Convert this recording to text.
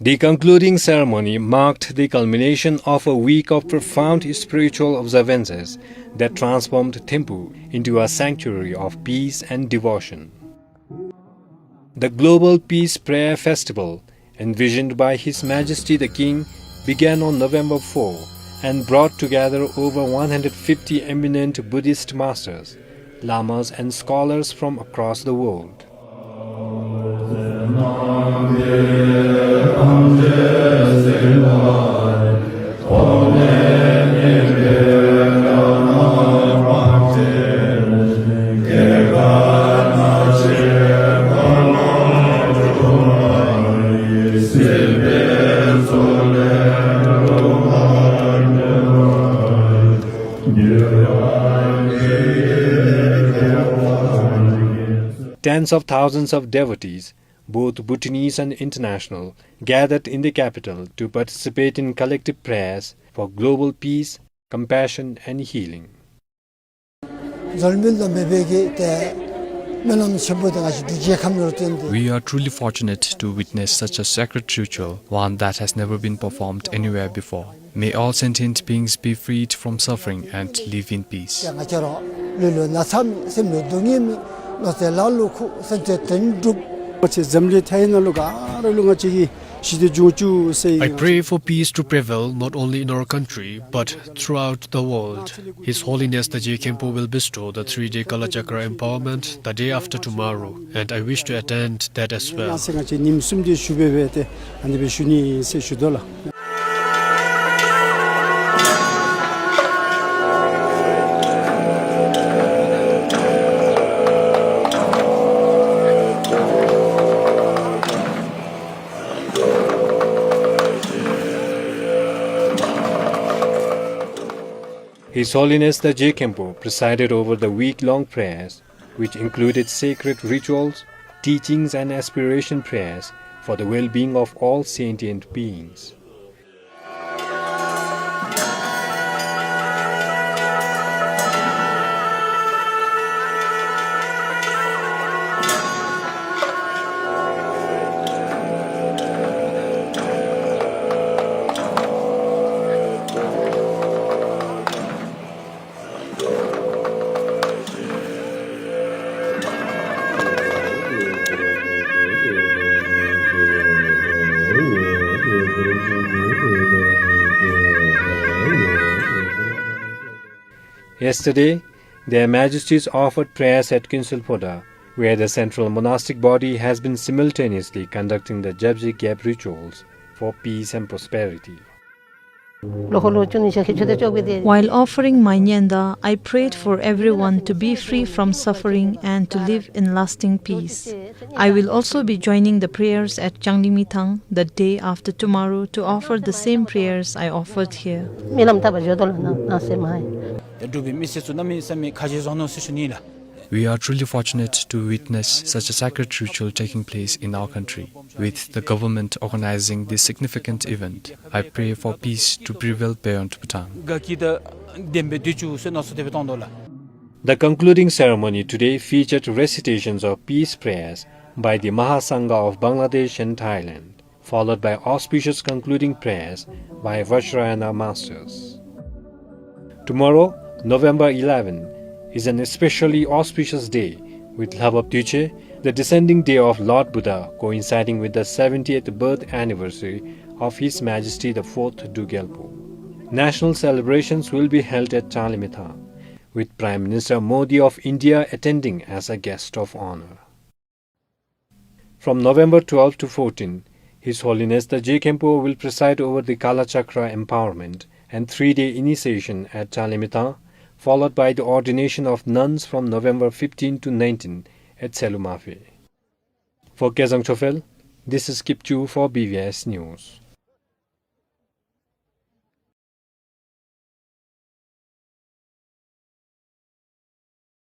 The concluding ceremony marked the culmination of a week of profound spiritual observances that transformed Thimphu into a sanctuary of peace and devotion. The Global Peace Prayer Festival, envisioned by His Majesty the King, began on November 4 and brought together over 150 eminent Buddhist masters, lamas and scholars from across the world. Tens of thousands of devotees, both Bhutanese and international, gathered in the capital to participate in collective prayers for global peace, compassion and healing. We are truly fortunate to witness such a sacred ritual, one that has never been performed anywhere before. May all sentient beings be freed from suffering and live in peace. I pray for peace to prevail not only in our country but throughout the world. His Holiness the Gyalpo will bestow the 3-day Kalachakra empowerment the day after tomorrow, and I wish to attend that as well. His Holiness the Gyalpo presided over the week-long prayers, which included sacred rituals, teachings and aspiration prayers for the well-being of all sentient beings. Yesterday, their Majesties offered prayers at Kinsulpoda, where the central monastic body has been simultaneously conducting the Druk Gyalpo rituals for peace and prosperity. While offering my nyanda, I prayed for everyone to be free from suffering and to live in lasting peace. I will also be joining the prayers at Changlimithang the day after tomorrow to offer the same prayers I offered here. We are truly fortunate to witness such a sacred ritual taking place in our country. With the government organizing this significant event, I pray for peace to prevail beyond Bhutan. The concluding ceremony today featured recitations of peace prayers by the Mahasangha of Bangladesh and Thailand, followed by auspicious concluding prayers by Vajrayana masters. Tomorrow, November 11, is an especially auspicious day, with Lhabab-Duche, the descending day of Lord Buddha, coinciding with the 70th birth anniversary of His Majesty the 4th Druk Gyalpo. National celebrations will be held at Changlimithang, with Prime Minister Modi of India attending as a guest of honor. From November 12 to 14, His Holiness the Gyalpo will preside over the Kalachakra empowerment and 3-day initiation at Changlimithang, followed by the ordination of nuns from November 15 to 19 at Selumafe. For Kazang Chofel, this is Kipchu for BVS News.